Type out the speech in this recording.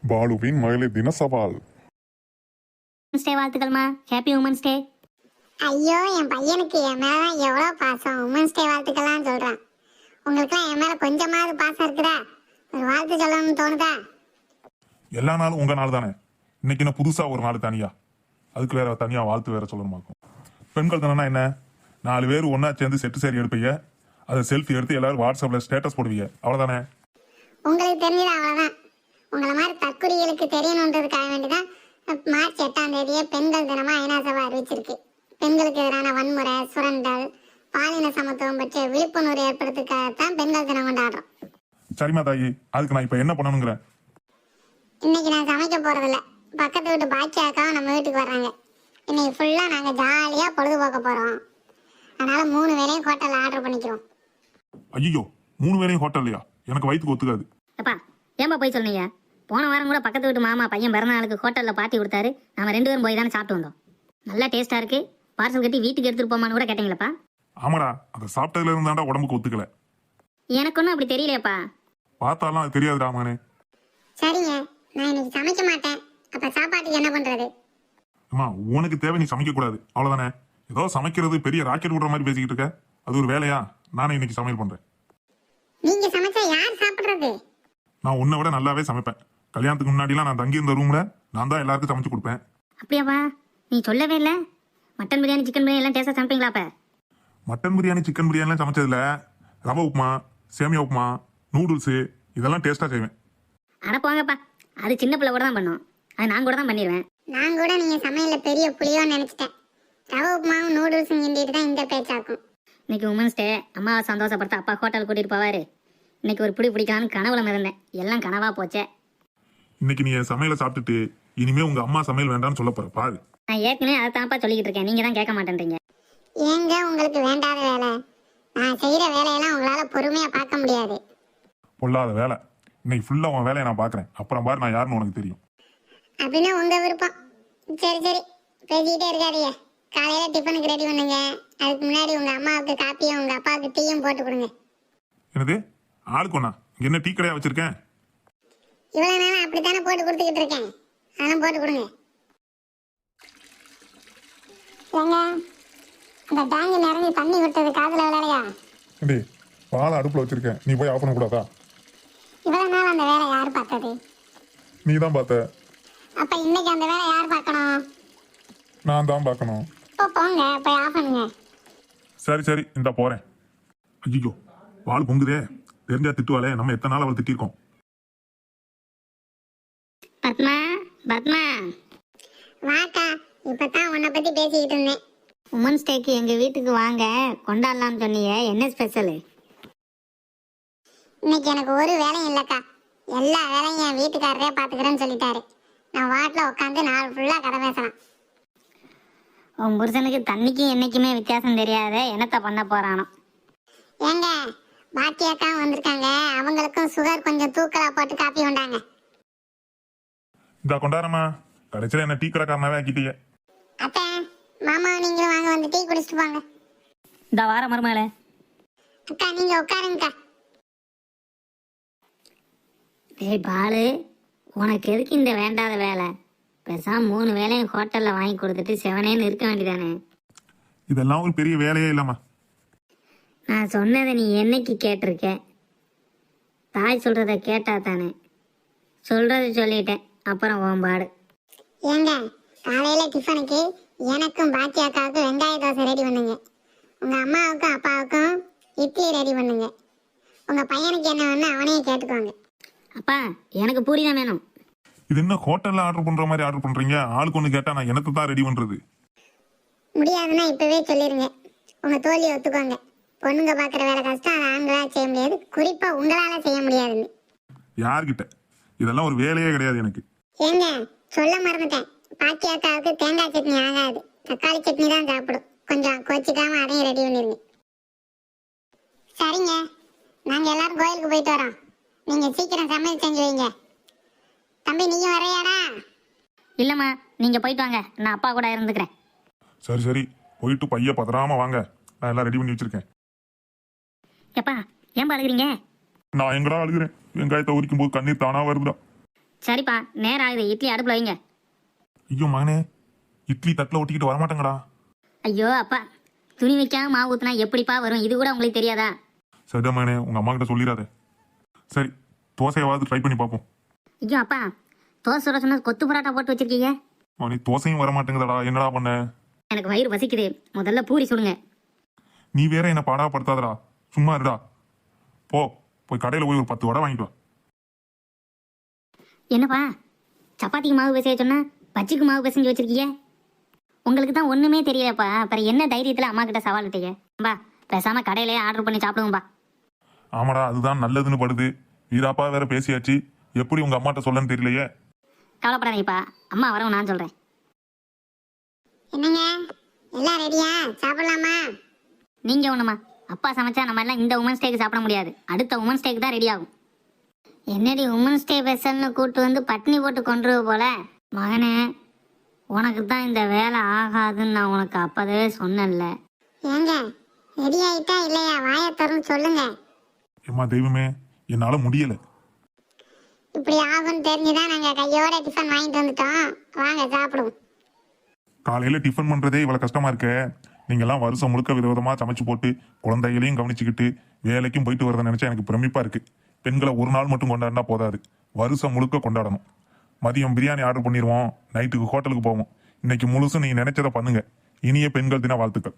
பாலுவின் மகளிர் தின சவால். டே வாழ்த்துக்கள்மா. Happy women's day. ஐயோ, என் பையனுக்கு என் மேல எவ்வளோ பாசம். உமன்ஸ் டே வாழ்த்துக்கள்லாம் சொல்றான். உங்களுக்குலாம் என் மேல கொஞ்சமாவது பாசம் இருக்குதா? ஒரு வாழ்த்து சொல்லணும்னு தோணுதா? எல்லா நாளும் உங்க நாள் தானே, இன்னைக்கு என்ன புதுசா ஒரு நாள் தனியா? அதுக்கு வேற தனியா வாழ்த்து வேற சொல்லணுமாக்கும். பெண்கள் தானே என்ன, 4 பேர் ஒன்னா சேர்ந்து செட்டு சேரி எடுப்பீங்க, அதை செல்ஃபி எடுத்து எல்லாரும் வாட்ஸ்அப்ல ஸ்டேட்டஸ் போடுவீங்க, அவ்வளவுதானே? உங்களுக்கு தெரிஞ்சது அவ்வளோதான். உங்களை மாதிரி தற்குறிகளுக்கு தெரியணுன்றதுக்காக வேண்டிதான் மார்ச் 8ஆம் தேதியே பெண்கள் தினமா ஐநா சபை அறிவிச்சிருக்கு. பெண்களுக்கு எதிரான வன்முறை, சுரண்டல், பாலின சமத்துவம் பற்றிய விழிப்புணர்வு ஏற்படுத்துறதுக்காகத்தான் பெண்கள் தினம் கொண்டாடுறோம். சரிமா தாயி, அதுக்கு நான் இப்ப என்ன பண்ணணுங்கிறேன்? இன்னைக்கு நான் சமைக்க போறதில்ல. பக்கத்து வீட்டு பாக்கியாக்காவும் நம்ம வீட்டுக்கு வர்றாங்க. இன்னைக்கு ஃபுல்லா நாங்க ஜாலியா பொழுதுபோக்க போறோம். அதனால 3 வேளையும் ஹோட்டல்ல ஆர்டர் பண்ணிக்கிறோம். ஐயோ, 3 வேளையும் ஹோட்டல்லையா? எனக்கு வயிற்றுக்கு ஒத்துக்காது. அப்பா, ஏன்பா போய் சொன்னீங்க? போன வாரம் கூட பக்கத்து வீட்டு மாமா பையன் பிறந்த நாளுக்கு ஹோட்டலில் பார்ட்டி கொடுத்தாரு. நம்ம 2 பேரும் போய் தானே சாப்பிட்டு வந்தோம். நல்லா டேஸ்ட்டாக இருக்கு, பார்சல் கட்டி வீட்டுக்கு எடுத்துகிட்டு போமான்னு கூட கேட்டீங்களப்பா. ஆமாடா, அதை சாப்பிட்டதுல இருந்தாண்டா உடம்புக்கு ஒத்துக்கல. எனக்கு ஒன்றும் அப்படி தெரியலையப்பா. பார்த்தாலும் அது தெரியாதுடா மகனே. சரிங்க, நான் இன்னைக்கு சமைக்க மாட்டேன். அப்ப சாப்பாட்டுக்கு என்ன பண்றது? அம்மா, உனக்கு தேவை நீ சமைக்க கூடாது, அவ்வளவுதானே? ஏதோ சமைக்கிறது பெரிய ராக்கெட் விடுற மாதிரி பேசிக்கிட்டு இருக்க. அது ஒரு வேலையா? நானே இன்னைக்கு சமையல் பண்றேன். நீங்க சமைச்சா யார் சாப்பிடுறது? நான் உன்னை விட நல்லாவே சமைப்பேன். கல்யாணத்துக்கு முன்னாடிலாம் நான் தங்கி இருந்த ரூம்ல நான் தான் எல்லாருக்கும் சமைச்சு கொடுப்பேன். அப்படியாப்பா? நீ சொல்லவே இல்லை. மட்டன் பிரியாணி, சிக்கன் பிரியாணி எல்லாம் டேஸ்ட்டாக சமைப்பீங்களா? அப்ப மட்டன் பிரியாணி, சிக்கன் பிரியாணிலாம் சமைச்சதுல ரவை உப்புமா, சேமியா உப்புமா, நூடுல்ஸு இதெல்லாம் டேஸ்டா செய்வேன். அட போங்கப்பா, அது சின்ன பிள்ளை கூட தான் பண்ணும். அது நான் கூட தான் பண்ணிடுவேன். நான் கூட நீங்க சமையல்ல பெரிய புளியோன்னு நினைச்சிட்டேன். ரவை உப்புமாவும் நூடுல்ஸும் கிண்டிட்டு தான் இந்த பேச்சாக்கும். இன்னைக்கு உமன்ஸ் டே. அம்மாவை சந்தோஷப்படுத்த அப்பா ஹோட்டல் கூட்டிட்டு போவாரு. இன்னைக்கு ஒரு பிடிக்கலான்னு கனவுல இருந்தேன். எல்லாம் கனவா போச்சே. இன்னைக்கு நீ என் சமையலை சாப்பிட்டுட்டு இனிமே உங்க அம்மா சமையல் வேண்டாம்னு சொல்ல போற பாரு. நான் ஏற்கனவே அதை தான்ப்பா சொல்லிக்கிட்டு இருக்கேன். நீங்க தான் கேட்க மாட்டேன்றீங்க. ஏங்க உங்களுக்கு வேண்டாத வேலை? நான் செய்யற வேலையெல்லாம் உங்களால பொறுமையா பார்க்க முடியாது. பொல்லாத வேலை. இன்னைக்கு ஃபுல்லா உன் வேலையை நான் பாக்குறேன். அப்புறம் பாரு நான் யாருன்னு உனக்கு தெரியும். அப்படின்னா உங்க விருப்பம். சரி சரி, பேசிக்கிட்டே இருக்காதீங்க. காலையில டிஃபனுக்கு ரெடி பண்ணுங்க. அதுக்கு முன்னாடி உங்க அம்மாவுக்கு காப்பியும் உங்க அப்பாவுக்கு டீயும் போட்டு கொடுங்க. என்னது? ஆளுக்கு ஒண்ணா? இங்க என்ன டீ கடையா வச்சிருக்கேன்? இவ்வளவு நேரம் அப்படித்தானே போட்டு கொடுத்துக்கிட்டு இருக்கேன். அதெல்லாம் போட்டு கொடுங்க. ஏங்க, அந்த டேங்க் நிறைஞ்சி தண்ணி விட்டது காதுல விளையாடையா? டேய், பால் அடுப்புல வச்சிருக்கேன், நீ போய் ஆஃப் பண்ண கூடாதா? இவ்வளவு நாள் அந்த வேலை யார் பார்த்தது? நீ தான் பார்த்த. அப்ப இன்னைக்கு அந்த வேலை யார் பார்க்கணும்? நான் தான் பார்க்கணும். இப்போ போங்க, போய் ஆஃப் பண்ணுங்க. சரி சரி, இந்த போறேன். ஐயோ, பால் பொங்குதே. தெரிஞ்சா திட்டுவாளே, நம்ம எத்தனை நாள் அவள் திட்டிருக்கோம். பத்மா, பத்மா, வாக்கா, இப்பதான் உன்னை பத்தி பேசிக்கிட்டு இருந்தேன். உமன்ஸ் டேக்கு எங்க வீட்டுக்கு வாங்க, கொண்டாடலாம்னு சொன்னீங்க. என்ன ஸ்பெஷல்? இன்னைக்கு எனக்கு ஒரு வேலையும் இல்லக்கா. எல்லா வேலையும் என் வீட்டுக்காரரே பாத்துக்கிறேன்னு சொல்லிட்டாரு. நான் வாட்டில் உட்காந்து நாள் ஃபுல்லா கதை பேசலாம். உன் புருஷனுக்கு தண்ணிக்கும் என்னைக்குமே வித்தியாசம் தெரியாத என்னத்த பண்ண போறானோ. ஏங்க, பாக்கியாக்காவும் வந்திருக்காங்க. அவங்களுக்கும் சுகர் கொஞ்சம் தூக்கலா போட்டு காப்பி உண்டாங்க. இந்த கொண்டாரமா, கடைசியில என்ன டீ கடைக்காரனாவே ஆக்கிட்டீங்க. அத்தை, மாமா நீங்களும் வாங்க, வந்து டீ குடிச்சிட்டு போங்க. இந்த வார மருமகள. அக்கா நீங்க உட்காருங்கக்கா. டேய் பாலு, உனக்கு எதுக்கு இந்த வேண்டாத வேலை? பேசாம 3 வேலையும் ஹோட்டல்ல வாங்கி கொடுத்துட்டு செவனேன்னு இருக்க வேண்டியதானே. இதெல்லாம் ஒரு பெரிய வேலையே இல்லம்மா. நான் சொன்னதை நீ என்னைக்கு கேட்டிருக்க? தாய் சொல்றத கேட்டா தானே. சொல்றது சொல்லிட்டேன், அப்புறம் ஓம்பாடு. ஏங்க, காலையில டிஃபனுக்கு எனக்கும் பாக்கியாக்காவுக்கும் வெங்காய தோசை ரெடி பண்ணுங்க. உங்க அம்மாவுக்கும் அப்பாவுக்கும் இட்லி ரெடி பண்ணுங்க. உங்க பையனுக்கு என்ன வேணும் அவனையே கேட்டுக்கோங்க. அப்பா, எனக்கு பூரி தான் வேணும். இது என்ன ஹோட்டல்ல ஆர்டர் பண்ற மாதிரி ஆர்டர் பண்றீங்க? ஆளுக்கு ஒண்ணு கேட்டா நான் எனக்கு தான் ரெடி பண்றது. முடியாதுன்னா இப்பவே சொல்லிருங்க. உங்க தோல்வியை ஒத்துக்கோங்க. பொண்ணுங்க பாக்குற வேலை கஷ்டம், அதை ஆண்களால செய்ய முடியாது, குறிப்பா உங்களால செய்ய முடியாதுன்னு. யார்கிட்ட? இதெல்லாம் ஒரு வேலையே கிடையாது எனக்கு. ஏங்க, சொல்ல மறந்துட்டேன். பாக்கியாக்காவுக்கு தேங்காய் சட்னி ஆகாது, தக்காளி சட்னி தான் சாப்பிடும். கொஞ்சம் கோச்சிக்காம அதையும் ரெடி பண்ணிருங்க. சரிங்க, நாங்க எல்லாரும் கோயிலுக்கு போயிட்டு வரோம். நீங்க சீக்கிரம் சமையல் செஞ்சு வைங்க. தம்பி, நீயும் வரையாடா? இல்லம்மா, நீங்க போயிட்டு வாங்க, நான் அப்பா கூட இருந்துக்கிறேன். சரி சரி, போயிட்டு பைய பதறாம வாங்க, நான் எல்லாம் ரெடி பண்ணி வச்சிருக்கேன். எப்பா, ஏன் அழுகிறீங்க? நான் எங்கடா அழுகிறேன்? வெங்காயத்தை உரிக்கும் போது கண்ணீர் தானா வருதுடா. சரிப்பா நேரம் ஆகுது, இட்லி அடுப்பில் வைங்க. ஐயோ மகனே, இட்லி தட்டில் ஒட்டிக்கிட்டு வரமாட்டேங்கடா. ஐயோ அப்பா, துணி வைக்காம மாவு ஊற்றினா எப்படிப்பா வரும், இது கூட உங்களுக்கு தெரியாதா? சரிடா மகனே, உங்க அம்மா கிட்ட சொல்லிடாத. சரி, தோசையாவது ட்ரை பண்ணி பார்ப்போம். ஐயோ அப்பா, தோசை சுட சொன்ன கொத்து பரோட்டா போட்டு வச்சிருக்கீங்க. மகனே, தோசையும் வரமாட்டேங்குதடா, என்னடா பண்ண? எனக்கு வயிறு பசிக்குது, முதல்ல பூரி சுடுங்க. நீ வேற என்ன பாடாப்படுத்தாதடா, சும்மா இருடா. போய் கடையில் போய் ஒரு 10 வடை வாங்கிட்டு வா. என்னப்பா, சப்பாத்திக்கு மாவு பிசைய சொன்னா பஜ்ஜிக்கு மாவு பிசைஞ்சு வச்சிருக்கீங்க. உங்களுக்கு தான் ஒண்ணுமே தெரியலப்பா, அப்புறம் என்ன தைரியத்துல அம்மா கிட்ட சவால் விட்டீங்க? பா பேசாம கடையிலே ஆர்டர் பண்ணி சாப்பிடுவோம்பா. ஆமாடா, அதுதான் நல்லதுன்னு படுது. வீராப்பா வேற பேசியாச்சு, எப்படி உங்க அம்மாட்ட சொல்லன்னு தெரியலையே. கவலைப்படாதீங்கப்பா, அம்மா வரவும் நான் சொல்றேன். என்னங்க எல்லாம் ரெடியா? சாப்பிடலாமா? நீங்க ஒண்ணுமா, அப்பா சமைச்சா நம்ம எல்லாம் இந்த உமன்ஸ் டேக்கு சாப்பிட முடியாது, அடுத்த உமன்ஸ் டேக்கு தான் ரெடி ஆகும். என்னடி உமன்ஸ் டே ஸ்பெஷல்னு கூட்டு வந்து பட்னி போட்டு கொண்டுருவ போல. மகனே, உனக்கு தான் இந்த வேலை ஆகாதுன்னு நான் உனக்கு அப்பவே சொன்னேன்ல. ஏங்க ரெடி ஆயிட்டா இல்லையா? வாயை திறந்து சொல்லுங்க. ஏம்மா தெய்வமே, என்னால முடியல. இப்படி ஆகும்னு தெரிஞ்சுதான் நாங்க கையோட டிஃபன் வாங்கிட்டு வந்துட்டோம். வாங்க சாப்பிடுவோம். காலையில டிஃபன் பண்றதே இவ்வளவு கஷ்டமா இருக்க, நீங்கெல்லாம் வருஷம் முழுக்க விதவிதமா சமைச்சு போட்டு குழந்தைகளையும் கவனிச்சுக்கிட்டு வேலைக்கும் போயிட்டு வரதை நினைச்சா எனக்கு பிரமிப்பா இருக்கு. பெண்களை ஒரு நாள் மட்டும் கொண்டாடினா போதாது, வருஷம் முழுக்க கொண்டாடணும். மதியம் பிரியாணி ஆர்டர் பண்ணிடுவோம், நைட்டுக்கு ஹோட்டலுக்கு போவோம். இன்னைக்கு முழுசும் நீங்க நினைச்சதை பண்ணுங்க. இனிய பெண்கள் தின வாழ்த்துக்கள்.